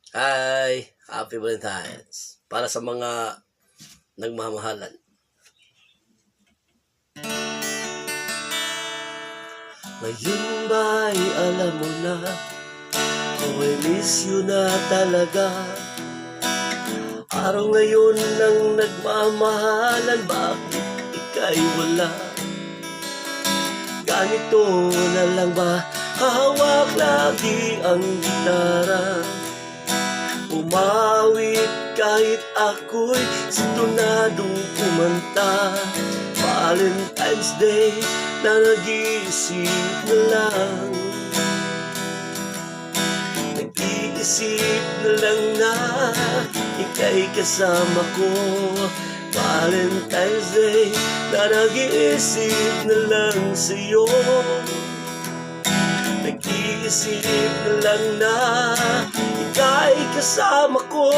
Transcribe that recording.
Hi! Happy Valentine's! Para sa mga nagmamahalan. Ngayon ba'y alam mo na, I miss you na talaga. Araw ngayon ng nagmamahalan, bakit ika'y wala? Ganito na lang ba, hahawak lagi ang gitara? Umawit kahit ako'y sintonadong kumanta. Valentine's Day na nag-iisip na lang, nag-iisip na lang na ika'y kasama ko. Valentine's Day na nag-iisip na lang sa'yo, nag-iisip na lang na ika'y kasama ko.